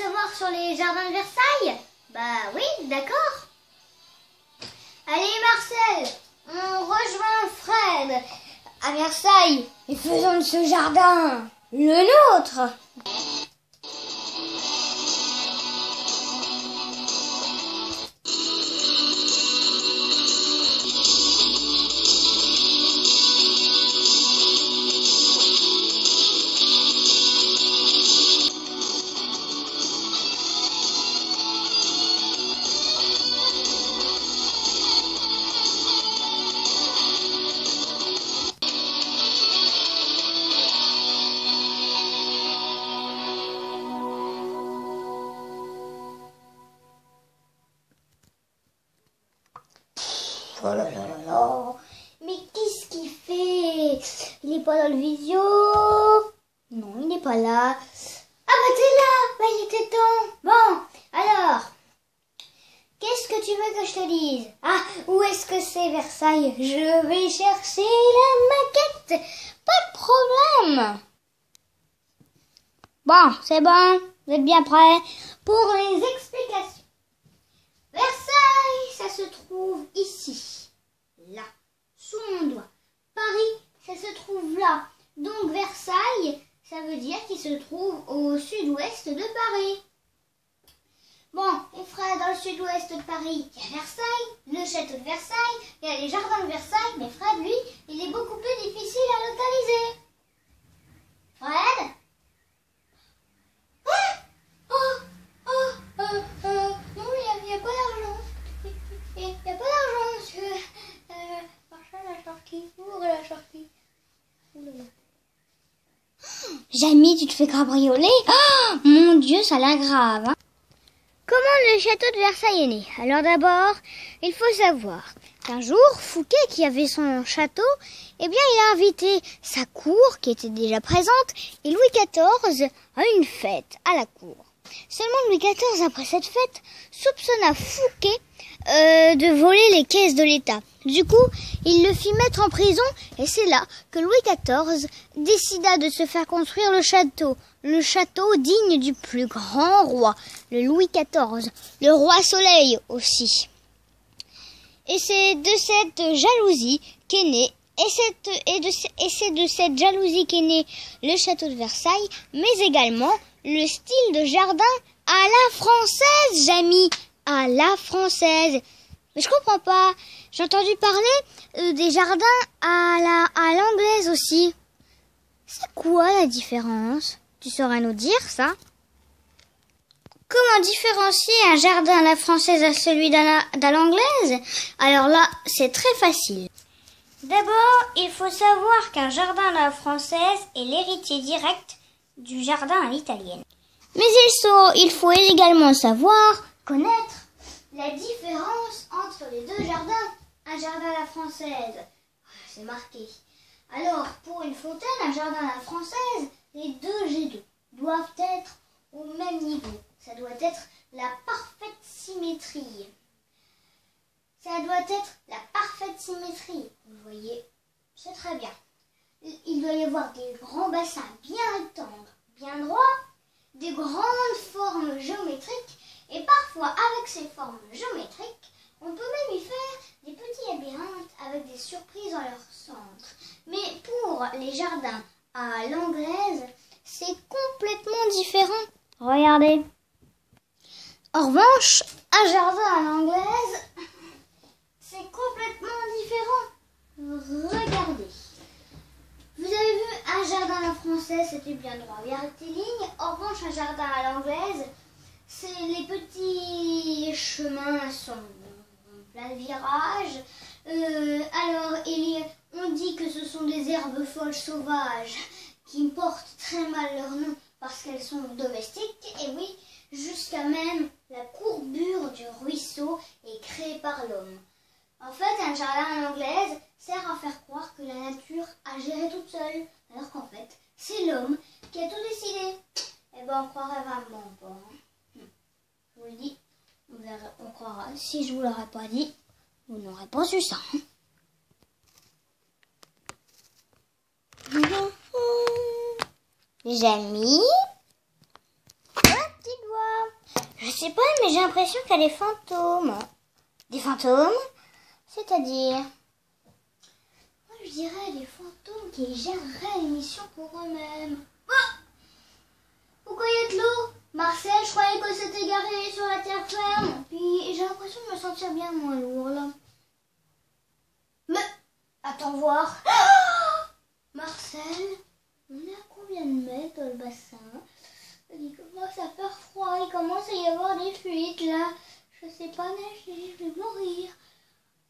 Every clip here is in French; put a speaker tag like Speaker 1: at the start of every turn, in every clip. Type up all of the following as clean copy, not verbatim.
Speaker 1: savoir sur les jardins de Versailles? Bah oui, d'accord. Allez Marcel, on rejoint Fred à Versailles et faisons de ce jardin le nôtre. Oh là là là là. Mais qu'est-ce qu'il fait? Il n'est pas dans le visio. Non, il n'est pas là. Ah bah t'es là. Bah il était temps. Bon, alors, qu'est-ce que tu veux que je te dise? Ah, où est-ce que c'est Versailles? Je vais chercher la maquette. Pas de problème. Bon, c'est bon. Vous êtes bien prêts pour les explications? Versailles, ça se trouve ici, là, sous mon doigt. Paris, ça se trouve là. Donc Versailles, ça veut dire qu'il se trouve au sud-ouest de Paris. Bon, et Fred, dans le sud-ouest de Paris, il y a Versailles, le château de Versailles, il y a les jardins de Versailles, mais Fred, lui, il est beaucoup plus difficile à localiser. Fred? Non, il n'y a pas d'argent. Il n'y a pas d'argent, monsieur. Marchand, la sortie. Ouvre la sortie. Jamie, tu te fais cabrioler? Oh, mon Dieu, ça l'aggrave. Hein. Comment le château de Versailles est né? Alors d'abord, il faut savoir qu'un jour, Fouquet, qui avait son château, eh bien, il a invité sa cour, qui était déjà présente, et Louis XIV à une fête à la cour. Seulement Louis XIV, après cette fête, soupçonna Fouquet de voler les caisses de l'État. Du coup, il le fit mettre en prison et c'est là que Louis XIV décida de se faire construire le château digne du plus grand roi, le Louis XIV, le roi Soleil aussi. Et c'est de cette jalousie qu'est né c'est de cette jalousie qu'est né le château de Versailles, mais également le style de jardin à la française, Jamie, à la française. Mais je comprends pas. J'ai entendu parler des jardins à l'anglaise aussi. C'est quoi la différence? Tu saurais nous dire ça? Comment différencier un jardin à la française à celui à l'anglaise? Alors là, c'est très facile. D'abord, il faut savoir qu'un jardin à la française est l'héritier direct du jardin à l'italienne. Mais il faut également connaître la différence entre les deux jardins. Un jardin à la française, c'est marqué. Alors, pour une fontaine, un jardin à la française, les deux jets d'eau doivent être au même niveau. Ça doit être la parfaite symétrie. Ça doit être la parfaite symétrie. Vous voyez, c'est très bien. Il doit y avoir des grands bassins bien rectangles, bien droits, des grandes formes géométriques. Et parfois, avec ces formes géométriques, on peut même y faire des petits labyrinthes avec des surprises dans leur centre. Mais pour les jardins à l'anglaise, c'est complètement différent. Regardez. En revanche, un jardin à l'anglaise, c'est complètement différent. Regardez. Vous avez vu, un jardin à la française, c'était bien droit, bien rectiligne. En revanche, un jardin à l'anglaise, les petits chemins sont plein de virages. On dit que ce sont des herbes folles sauvages qui portent très mal leur nom parce qu'elles sont domestiques. Et oui, jusqu'à même la courbure du ruisseau est créée par l'homme. En fait, un jardin à l'anglaise sert à faire croire que la nature a géré toute seule, alors qu'en fait, c'est l'homme qui a tout décidé. Eh ben, on croirait vraiment pas. Hein. Je vous le dis, on croira. Si je vous l'aurais pas dit, vous n'aurez pas su ça. Hein. Jamie, un petit doigt. sais pas, mais j'ai l'impression qu'il y a des fantômes. Des fantômes? C'est-à-dire? Moi, je dirais des fantômes qui géreraient l'émission pour eux-mêmes. Ah! Pourquoi il y a de l'eau? Marcel, je croyais que c'était garé sur la terre ferme. Puis j'ai l'impression de me sentir bien moins lourd, là. Mais, attends voir. Ah! Marcel, on est à combien de mètres dans le bassin? Il commence à faire froid, il commence à y avoir des fuites là. Je sais pas nager, je vais mourir.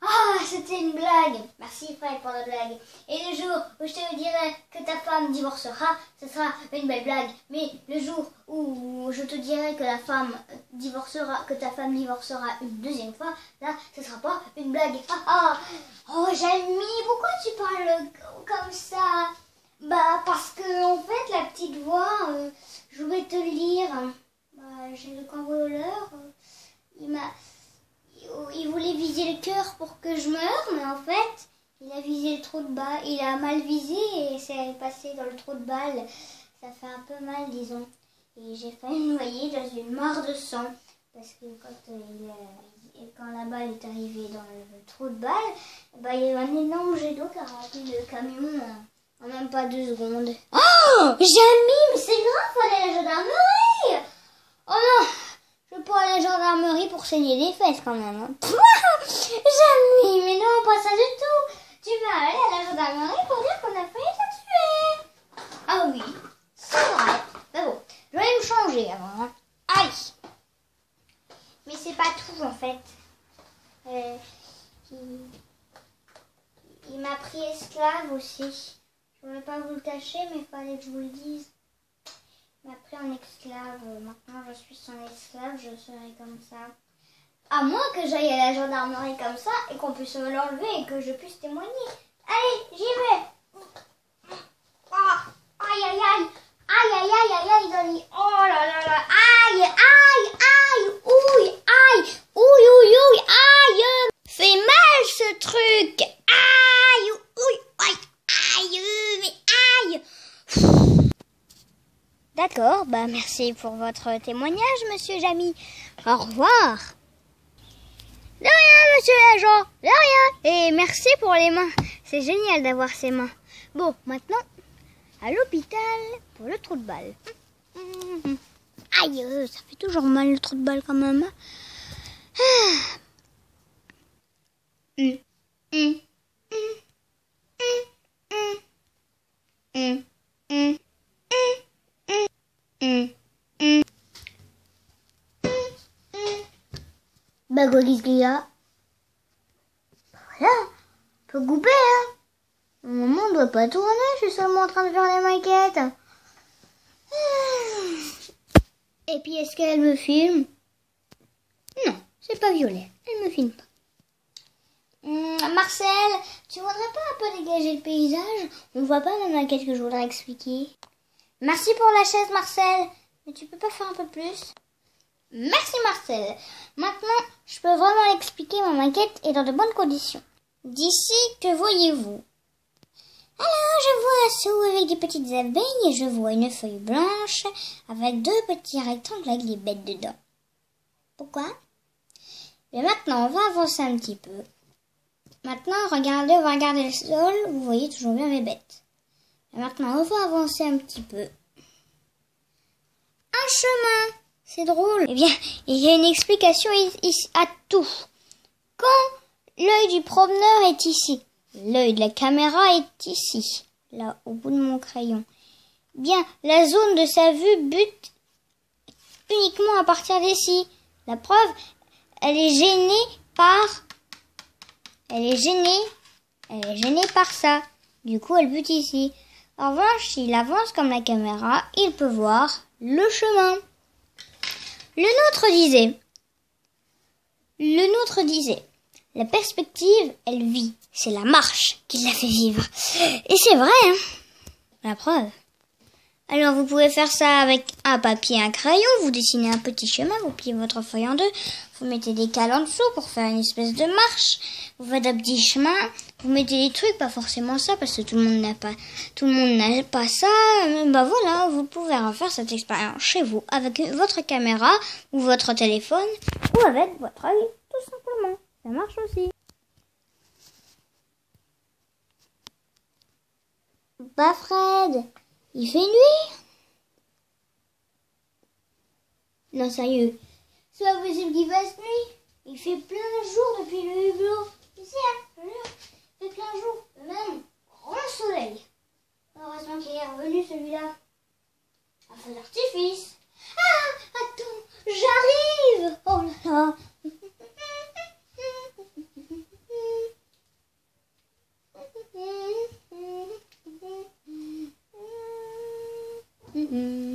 Speaker 1: Ah, c'était une blague. Merci Fred pour la blague. Et le jour où je te dirai que ta femme divorcera, ce sera une belle blague. Mais le jour où je te dirai que ta femme divorcera une deuxième fois, là, ce sera pas une blague. Ah ah. Oh Jamie, pourquoi tu parles comme ça? Bah parce que en fait la petite voix, je voulais te le lire. Bah, j'ai le cambrioleur. Il voulait viser le cœur pour que je meure, mais en fait, il a visé le trou de balle. Il a mal visé et c'est passé dans le trou de balle. Ça fait un peu mal, disons. Et j'ai failli me noyer dans une mare de sang. Parce que quand la balle est arrivée dans le trou de balle, bah, il y a eu un énorme jet d'eau qui a rempli le camion en même pas 2 secondes. Oh, Jamie, mais c'est grave, faut aller à la gendarmerie. Oh non! Je peux aller à la gendarmerie pour saigner des fesses quand même. Hein. Jamie, mais non, pas ça du tout. Tu vas aller à la gendarmerie pour dire qu'on a failli te tuer. Ah oui, c'est vrai. Mais bon, je vais me changer avant. Hein. Aïe. Mais c'est pas tout en fait. Il m'a pris esclave aussi. Je voulais pas vous le cacher, mais il fallait que je vous le dise. Il m'a pris en esclave. Maintenant, je suis son esclave. Je serai comme ça. À moins que j'aille à la gendarmerie comme ça et qu'on puisse me l'enlever et que je puisse témoigner. Allez, j'y vais. Oh, aïe, aïe, aïe. Aïe, aïe, aïe, aïe, aïe, dans les... Oh là là là. Aïe, aïe, aïe. Ouille, aïe. Ouille, ouille, ouille, aïe. Fait mal ce truc. Aïe, ouille, aïe, aïe, mais aïe. D'accord, bah merci pour votre témoignage, monsieur Jamie. Au revoir. De rien, monsieur l'agent, de rien. Et merci pour les mains. C'est génial d'avoir ces mains. Bon, maintenant, à l'hôpital pour le trou de balle. Aïe, ça fait toujours mal le trou de balle quand même. Bah quoi qu'est-ce qu'il y a? Voilà, on peut couper hein. Au moment on doit pas tourner, je suis seulement en train de faire des maquettes. Et puis est-ce qu'elle me filme? Non, c'est pas Violet, elle me filme pas. Marcel, tu voudrais pas un peu dégager le paysage? On voit pas la maquette que je voudrais expliquer. Merci pour la chaise Marcel, mais tu peux pas faire un peu plus? Merci Marcel. Maintenant, je peux vraiment expliquer ma maquette est dans de bonnes conditions. D'ici, que voyez-vous? Alors, je vois un seau avec des petites abeilles et je vois une feuille blanche avec 2 petits rectangles avec des bêtes dedans. Pourquoi? Et maintenant, on va avancer un petit peu. Maintenant, regardez, on va regarder le sol. Vous voyez toujours bien mes bêtes. Et maintenant, on va avancer un petit peu. Un chemin. C'est drôle. Eh bien, il y a une explication ici à tout. Quand l'œil du promeneur est ici, l'œil de la caméra est ici, là, au bout de mon crayon. Eh bien, la zone de sa vue bute uniquement à partir d'ici. La preuve, elle est gênée par ça. Du coup, elle bute ici. En revanche, s'il avance comme la caméra, il peut voir le chemin. Le nôtre disait, la perspective, elle vit. C'est la marche qui la fait vivre. Et c'est vrai, hein. La preuve. Alors, vous pouvez faire ça avec un papier et un crayon. Vous dessinez un petit chemin, vous pliez votre feuille en 2. Vous mettez des cales en dessous pour faire une espèce de marche. Vous faites un petit chemin. Vous mettez des trucs, pas forcément ça, parce que tout le monde n'a pas ça. Bah voilà, vous pouvez refaire cette expérience chez vous avec votre caméra ou votre téléphone ou avec votre œil, tout simplement. Ça marche aussi. Bah Fred, il fait nuit? Non, sérieux. C'est pas possible qu'il fasse nuit. Il fait plein jour depuis le hublot. Tu sais, hein, il fait plein jour. Même grand soleil. Heureusement qu'il est revenu celui-là. Un feu d'artifice. Ah, attends, j'arrive. Oh là là. Mm-hmm.